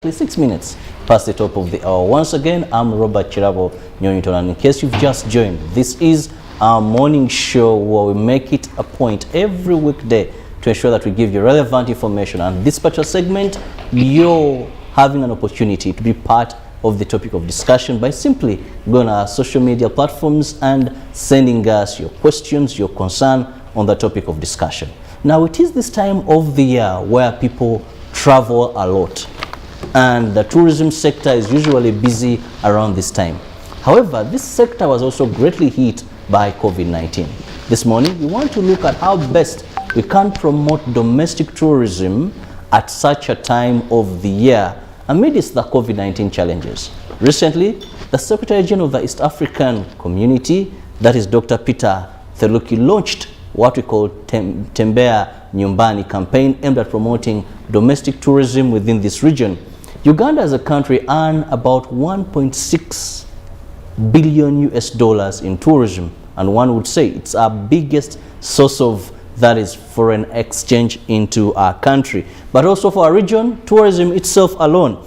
6 minutes past the top of the hour. Once again, I'm Robert Chirabo Nyonyiton, and in case you've just joined, this is our morning show where we make it a point every weekday to ensure that we give you relevant information. And this particular segment, you're having an opportunity to be part of the topic of discussion by simply going on our social media platforms and sending us your questions, your concern on the topic of discussion. Now, it is this time of the year where people travel a lot, and the tourism sector is usually busy around this time. However, this sector was also greatly hit by COVID-19. This morning, we want to look at how best we can promote domestic tourism at such a time of the year amidst the COVID-19 challenges. Recently, the Secretary General of the East African Community, that is Dr. Peter Theluki, launched what we call Tembea Nyumbani campaign aimed at promoting domestic tourism within this region. Uganda as a country earns about 1.6 billion US dollars in tourism, and one would say it's our biggest source of that is foreign exchange into our country. But also for our region, tourism itself alone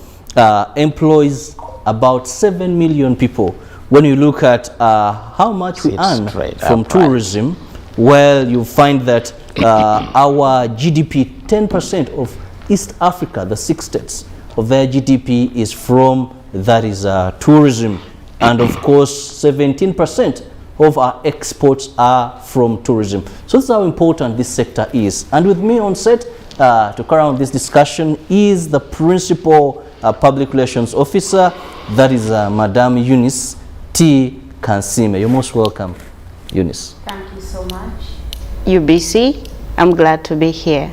employs about 7 million people. When you look at how much we earn from tourism, well, you find that our GDP, 10% of East Africa, the 6 states, of their GDP is from, that is tourism. And of course, 17% of our exports are from tourism. So this is how important this sector is. And with me on set to carry on this discussion is the Principal Public Relations Officer, that is Madam Eunice T. Kansime. You're most welcome, Eunice. Thank you so much. UBC, I'm glad to be here.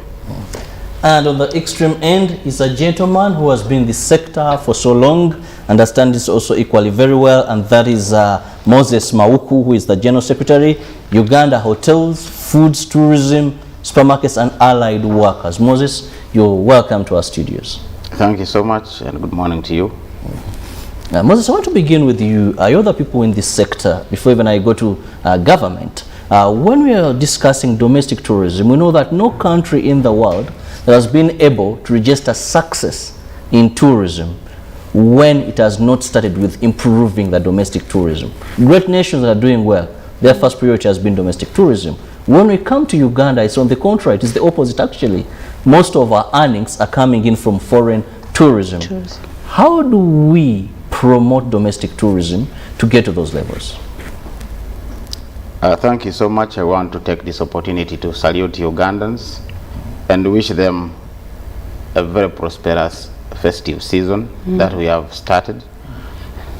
And on the extreme end is a gentleman who has been in this sector for so long, understands this also equally very well, and that is Moses Mauku, who is the General Secretary, Uganda Hotels, Foods, Tourism, Supermarkets and Allied Workers. Moses, you're welcome to our studios. Thank you so much, and good morning to you. Moses, I want to begin with you. You're the people in this sector, before even I go to government. When we are discussing domestic tourism, we know that no country in the world that has been able to register success in tourism when it has not started with improving the domestic tourism. Great nations that are doing well, their first priority has been domestic tourism. When we come to Uganda, it's on the contrary, it is the opposite actually. Most of our earnings are coming in from foreign tourism. How do we promote domestic tourism to get to those levels? Thank you so much. I want to take this opportunity to salute Ugandans and wish them a very prosperous festive season that we have started.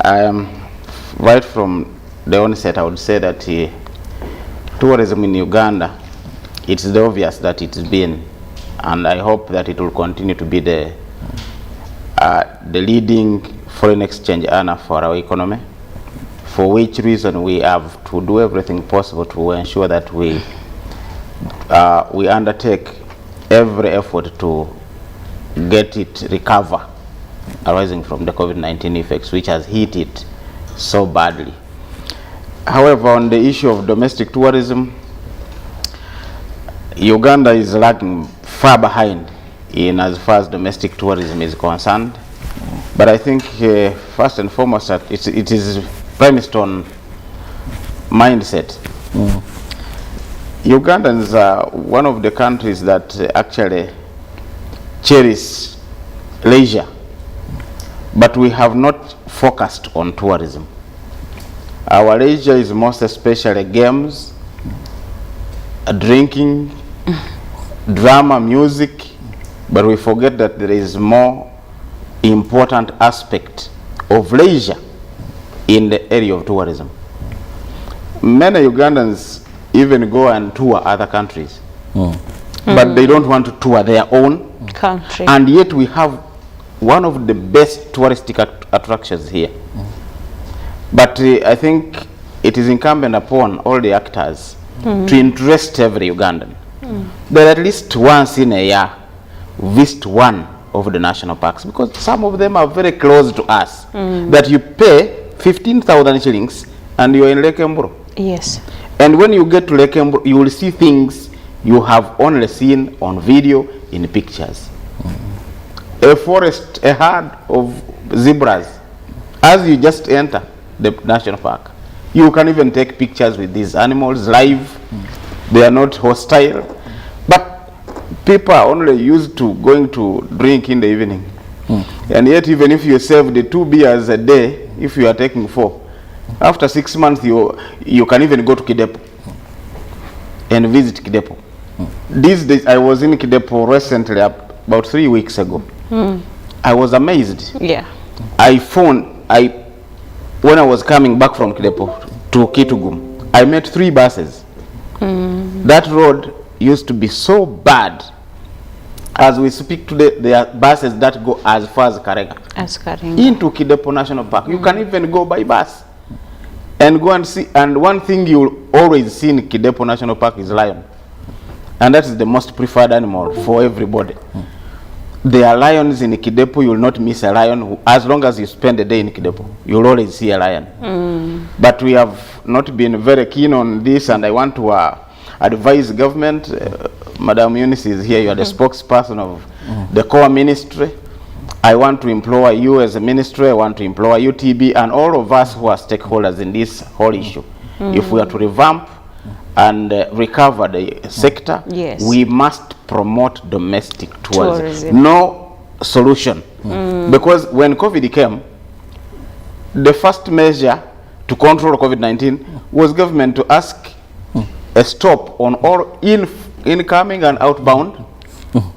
Right from the onset, I would say that tourism in Uganda, it's obvious that it's been, and I hope that it will continue to be the leading foreign exchange earner for our economy, for which reason we have to do everything possible to ensure that we undertake every effort to get it recover arising from the COVID-19 effects, which has hit it so badly. However, on the issue of domestic tourism, Uganda is lagging far behind in as far as domestic tourism is concerned. But I think first and foremost, it is premised on mindset. Ugandans are one of the countries that actually cherish leisure, but we have not focused on tourism. Our leisure is most especially games, drinking, drama, music, but we forget that there is more important aspect of leisure in the area of tourism. Many Ugandans even go and tour other countries, but they don't want to tour their own country. And yet we have one of the best touristic attractions here. But I think it is incumbent upon all the actors to interest every Ugandan that at least once in a year visit one of the national parks, because some of them are very close to us, that you pay 15,000 shillings and you're in Lake Mburo. Yes. And when you get to Lake Mburo, you will see things you have only seen on video, in pictures. a forest, a herd of zebras. As you just enter the national park, you can even take pictures with these animals live. They are not hostile. But people are only used to going to drink in the evening. And yet, even if you save the 2 beers a day, if you are taking 4, after 6 months, you can even go to Kidepo and visit Kidepo. These days, I was in Kidepo recently, about 3 weeks ago. I was amazed. Yeah. When I was coming back from Kidepo to Kitugum, I met 3 buses. That road used to be so bad. As we speak today, there are buses that go as far as Karega. Into Kidepo National Park. You can even go by bus and go and see. And one thing you'll always see in Kidepo National Park is lion. And that is the most preferred animal for everybody. There are lions in Kidepo. You will not miss a lion. As long as you spend a day in Kidepo, you'll always see a lion. But we have not been very keen on this, and I want to advise government. Madam Eunice is here. You are the spokesperson of the core ministry. I want to implore you as a ministry. I want to implore UTB and all of us who are stakeholders in this whole issue. If we are to revamp and recover the sector, we must promote domestic tourism. No solution. Because when COVID came, the first measure to control COVID-19 was government to ask a stop on all incoming and outbound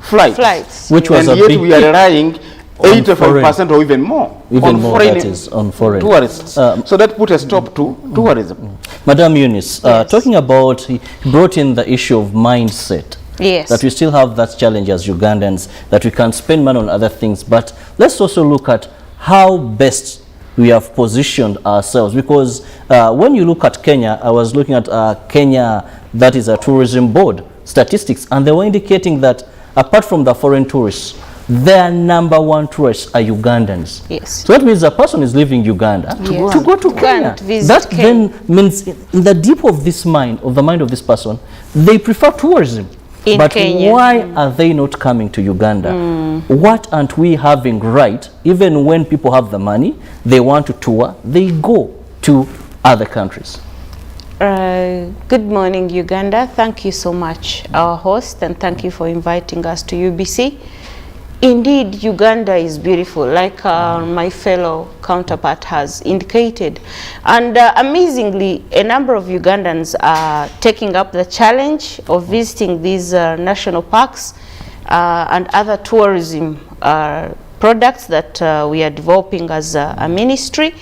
flights. Which was and a yet big we are relying 85% or even more on foreign tourists. So that put a stop to tourism. Madam Eunice, talking about, he brought in the issue of mindset. Yes. That we still have that challenge as Ugandans, that we can spend money on other things. But let's also look at how best we have positioned ourselves. Because when you look at Kenya, I was looking at Kenya, that is a tourism board statistics, and they were indicating that apart from the foreign tourists, their #1 tourists are Ugandans. Yes. So that means a person is leaving Uganda to go to Kenya. That Kenya. then means in the deep of this mind, of the mind of this person, they prefer tourism. But Kenya. Why are they not coming to Uganda? What aren't we having right? Even when people have the money, they want to tour, they go to other countries. Good morning, Uganda. Thank you so much, our host, and thank you for inviting us to UBC. Indeed, Uganda is beautiful, like my fellow counterpart has indicated. And amazingly, a number of Ugandans are taking up the challenge of visiting these national parks and other tourism products that we are developing as a ministry.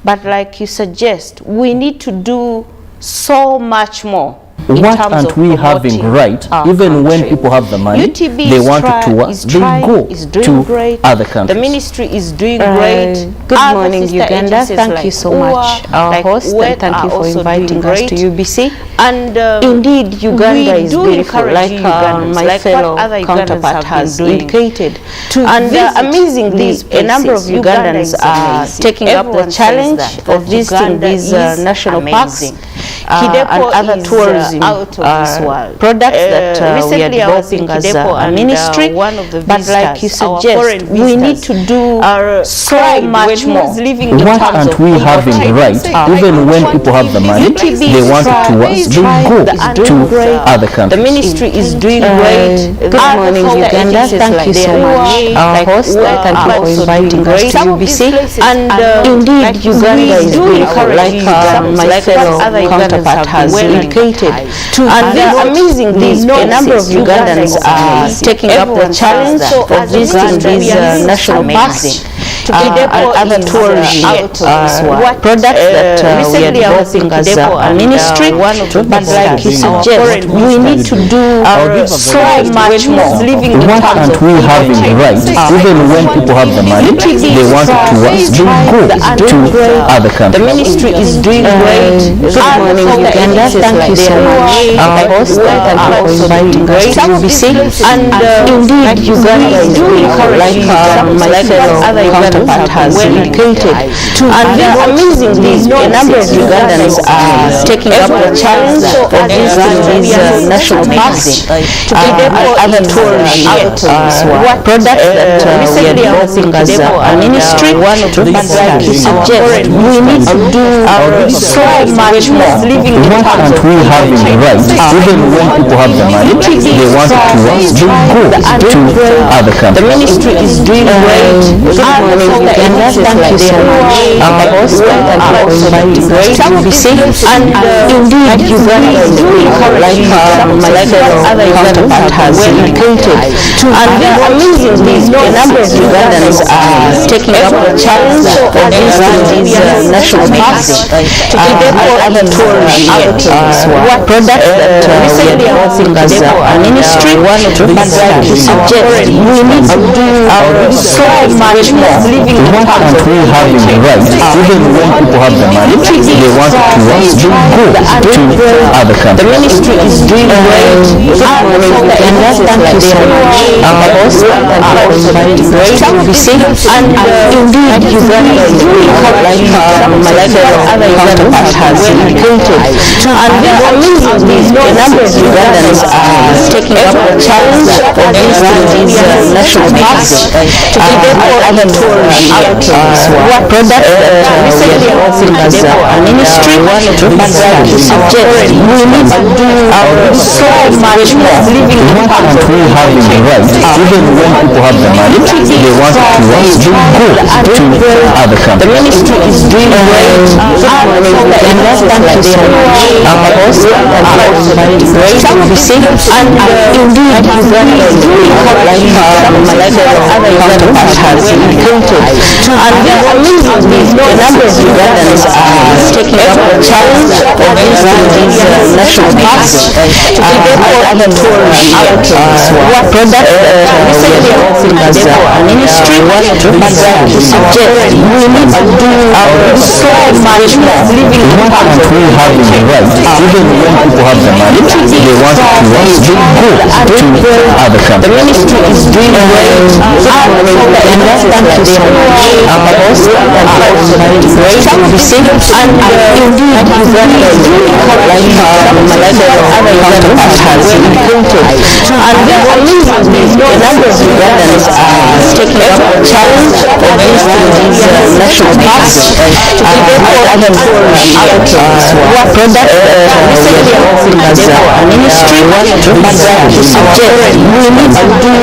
But like you suggest, we need to do so much more. What aren't we having right? Even when people have the money, UTB they want to tour, they go to other countries. The ministry is doing great. Good morning, Uganda. Thank you so much, our host, and thank you for inviting us to UBC. And indeed, Uganda is beautiful, like my fellow counterpart has indicated. And amazingly, a number of Ugandans are taking up the challenge of visiting these national parks and other tourism products that we are developing as a ministry. But like you suggest, we need to do so much more. What aren't we having right? Even when people have the money, they want to tour, they go to other countries. The ministry is doing great. Good morning, Uganda. Thank you so much, our host. Thank you for inviting us to UBC. And indeed, Uganda is beautiful, like my fellow counterpart has indicated. And amazingly, a number of Ugandans are taking up the challenge of visiting these national parks and other tourism products that we are developing as a ministry. But like you suggest, we need to do so much more. What aren't we having right? Even when people have the money, they want to tour, they go to other countries. The ministry is doing great. Good morning, Uganda. Thank you so much, our host. Thank you for inviting us to UBC. And indeed, Uganda is beautiful, like my fellow counterpart counterpart has indicated. And amazingly, a number of Ugandans are taking up the challenge of visiting these national parks and other tourist products that we are developing as a ministry. But like you suggest, we need to do so much more. Why can't we have the right, even when people have the money, they want to us, they go to other countries. The ministry is doing great. Good morning, Uganda. Thank you so much. Our host and also great UBC. And indeed, Uganda is doing like my fellow counterpart has indicated. And amazingly, a number of Ugandans are taking up the challenge of visiting these national parks and other tourist products that we are developing as a ministry. But like you suggest, we need to do so much more. Why can't we have the right, even when people have the money, they want to us, they go to other countries. The ministry is doing great. Good morning, Uganda. Thank you so much. Our host and also great UBC. And indeed, Uganda is doing like my fellow counterpart has indicated. And amazingly, a number of Ugandans are taking up the challenge of visiting these national parks and other tourist products that we are developing as a ministry. But like you suggest, we need to do so much more. Why can't we have the right, even when people have the money, they want to us, they go to other countries. The ministry is doing great. Good morning, Uganda. Thank you so much. Our host and also great UBC. And indeed, Uganda is doing like my fellow counterpart has indicated. And amazingly, a number of Ugandans are taking up the challenge of visiting these national parks and other tourist products that we are developing as a ministry. But like you suggest, we need to do so much more. Why can't we have the right, even when people have the money, they want to us, they go to other countries. The ministry is doing great. Good morning, Uganda. Thank you so much. Our host and also great UBC. And indeed, Uganda is doing like my fellow counterpart has indicated. And amazingly, a number of Ugandans are taking up the challenge of visiting these national parks and other tourist products that we are developing as a ministry. But like you suggest, we need to do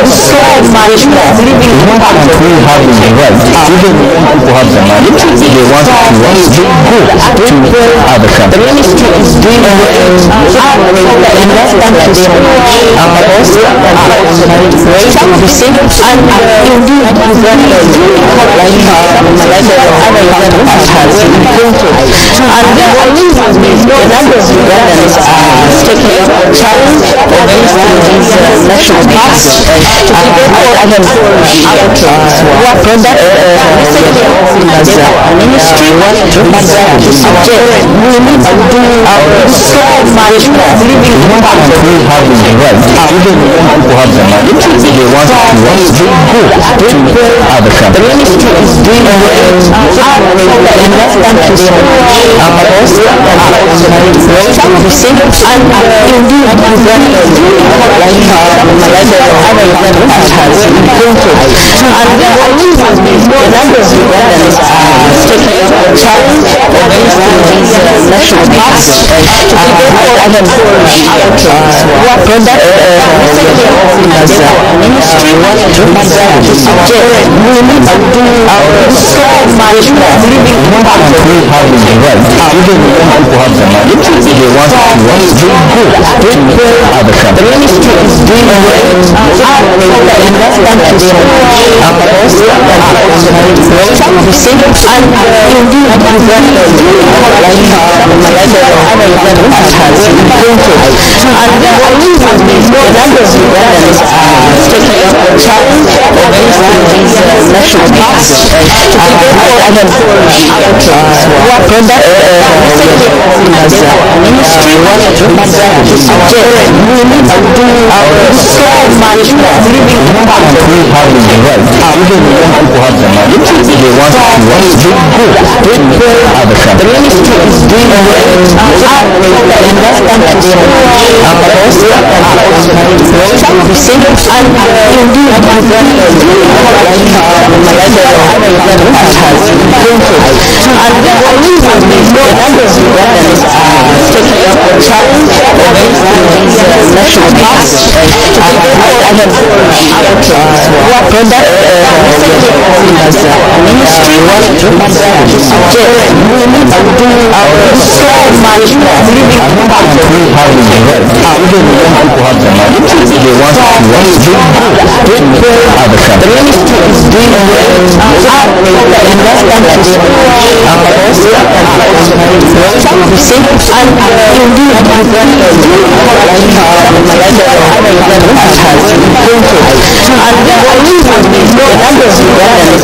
so much more. Why can't we have the right, even when people have the money, they want to us, they go to other countries. The ministry is doing great. Good morning, Uganda. Thank you so much. Our host and also great UBC. And indeed, Uganda is doing like my fellow counterpart has indicated. And amazingly, a number of Ugandans are taking up the challenge of visiting these national parks and other tourist products that we are developing as a ministry. But like you suggest, we need to do so much more. Why can't we have the right, even when people have the money, they want to us, they go to other countries. The ministry is doing great. Good morning, Uganda. Thank you so much. Our host and also great UBC. And indeed, Uganda is doing like my fellow counterpart has indicated. And amazingly, a number of Ugandans are taking up the challenge of visiting these national parks and other tourist products that we are developing as a ministry. But like you suggest, we need to do so much more. Why can't we have the right, even when people have the money, they want to us, they go to other countries. The ministry is doing great. Good morning, Uganda. Thank you so much. Our host and also great UBC. And indeed, Uganda is doing like my fellow counterpart has indicated. And amazingly, a number of Ugandans are taking up the challenge of visiting these national parks and other tourist products that we are developing as a ministry. But like you suggest, we need to do so much more. Why can't we have the right, even when people have the money, they want to watch, they go to other countries. The ministry is doing well in that country. Our host and we see, and indeed Uganda has been and the reason is the number of Ugandans taking up the challenge against these national parks to take forward our product as a ministry to suggest we need to do so much more living impact. Even the young people have the money, they want to watch, they go to other countries. The ministry is doing well in that country. Our host and we see, and indeed Uganda has been and the reason is the number of Ugandans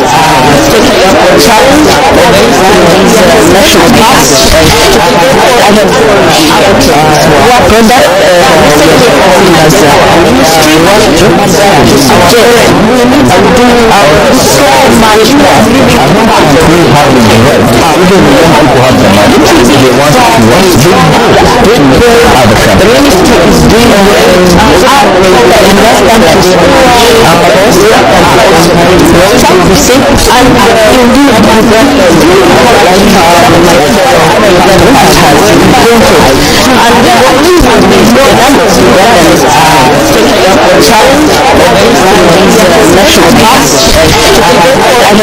taking up the challenge against these national parks to take forward our product as a ministry to suggest we need to do so much more living impact. Even the young people have the money, they want to watch, they go to other countries. The ministry is doing well in that country. Our host and we see, and indeed Uganda has been and the reason is the number of Ugandans taking up the challenge against these national parks to take forward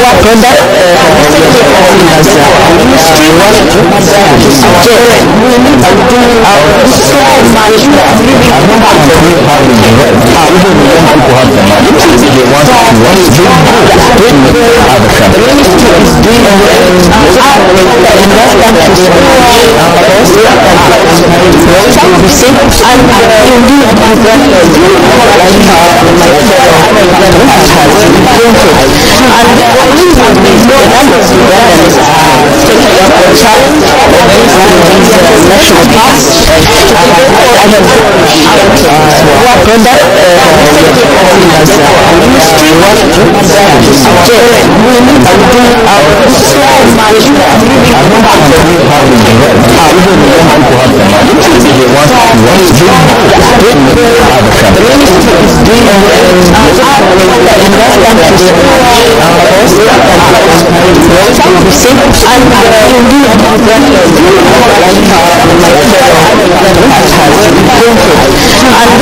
our product as a ministry to suggest we need to do so much more living impact. Even the young people have the money, they want to watch, they go to other countries. The ministry is doing well in that country. Our host and we see, and indeed Uganda has been and the reason is the number of Ugandans taking up the challenge against these national parks to take forward our product as a ministry to suggest we need to do so much more living impact. Even the young people have the money, they want to watch, they go to other countries. The ministry is doing well in that country. Our host and we see, and indeed Uganda has been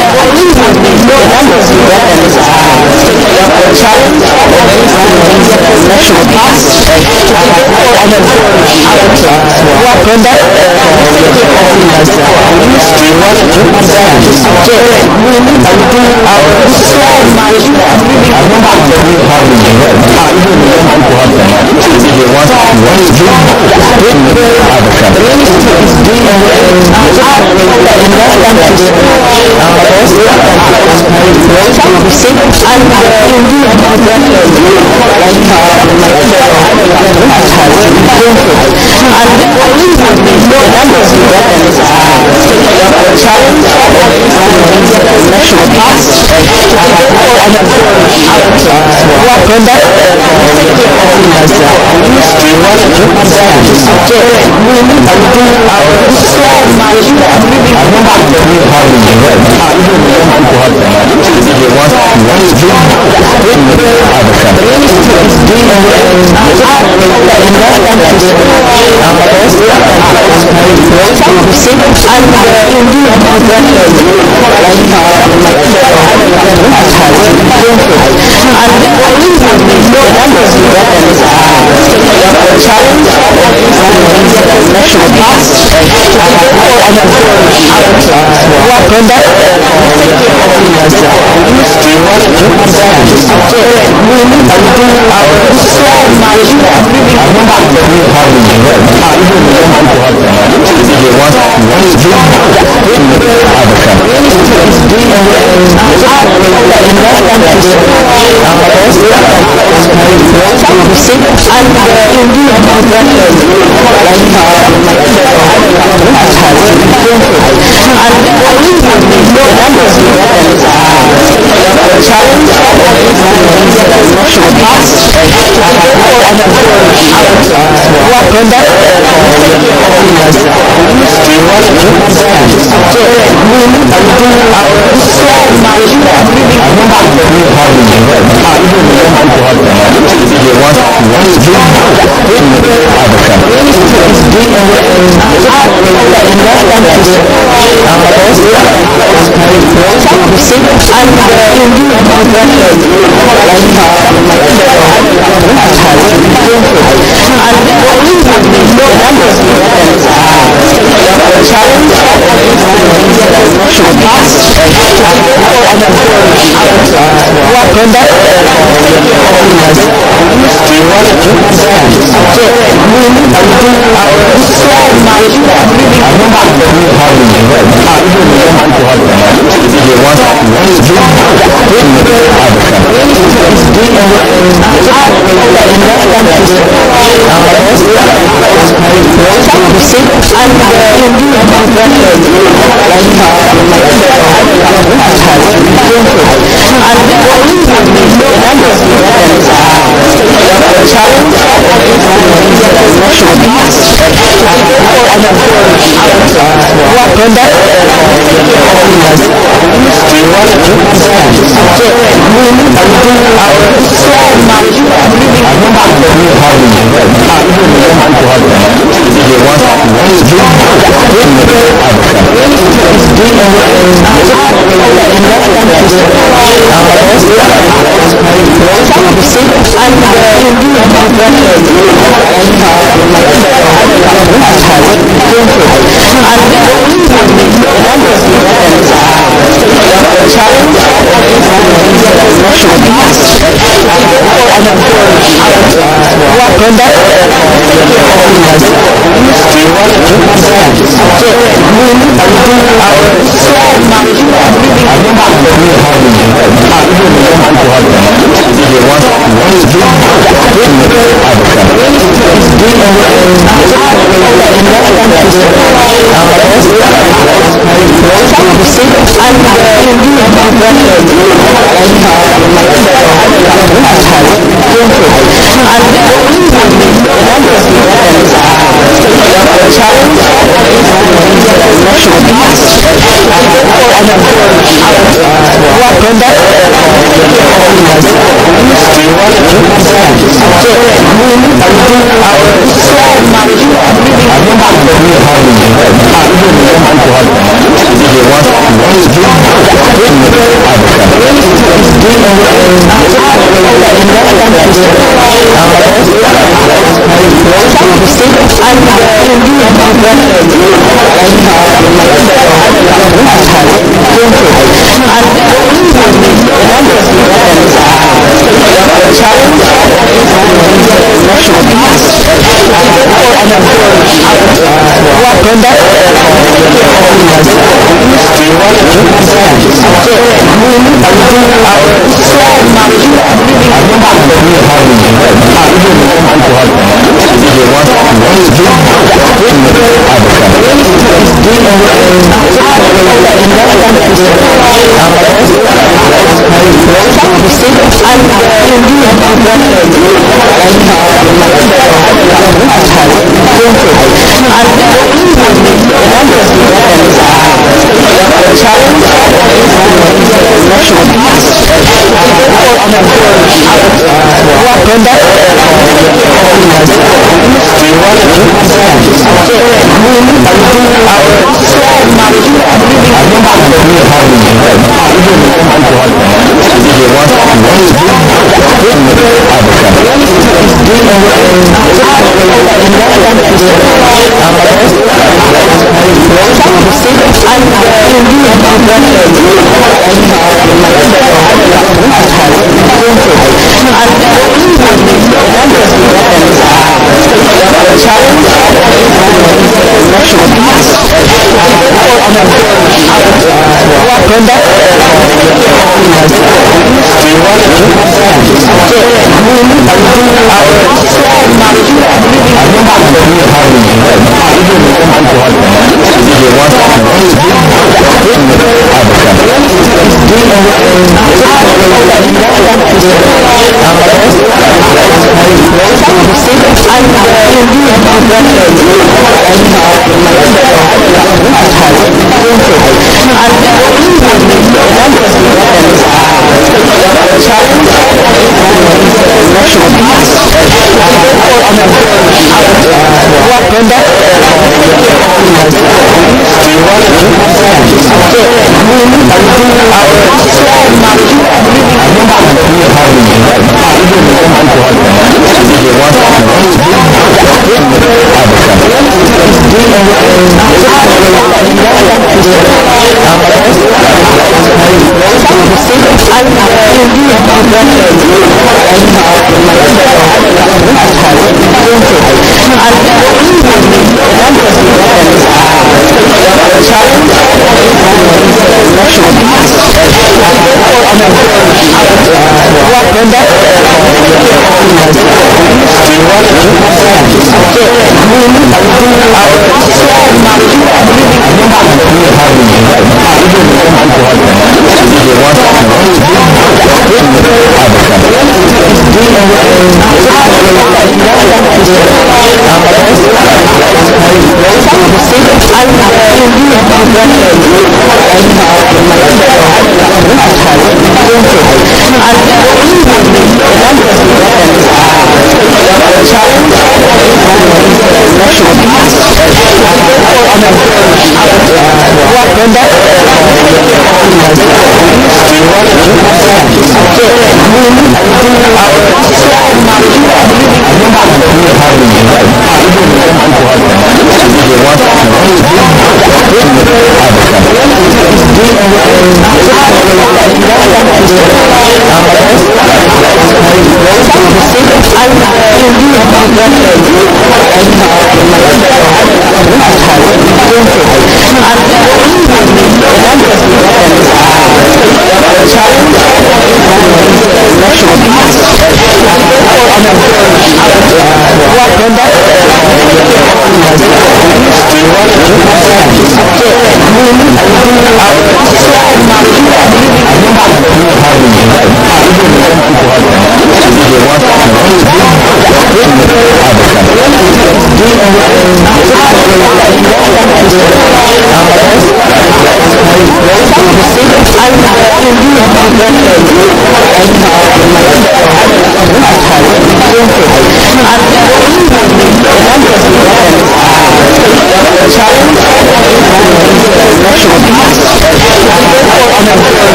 and the reason is the number of Ugandans taking up the challenge against these national parks to take forward our product as a ministry to suggest we need to do so much more living impact. Even the young people have the money, they want to watch, they go to other countries. The ministry is doing well in that country. Our host and we see, and indeed Uganda has been and the reason is the number of Ugandans taking up the challenge against these national parks to take forward our product as a ministry to suggest we need to do so much more living impact. Even the young people have the money, they want to watch, they go to other countries. The ministry is doing well in that country. Our host and we see, and indeed Uganda has been and the reason is the number of Ugandans taking up the challenge against these national parks to take forward our product as a ministry to suggest we need to do so much more living impact. Even the young people have the money, they want to watch, they go to other countries. The ministry is doing well in that country. Our host and we see, and indeed Uganda has been and the reason is the number of Ugandans taking up the challenge against these national parks to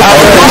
Our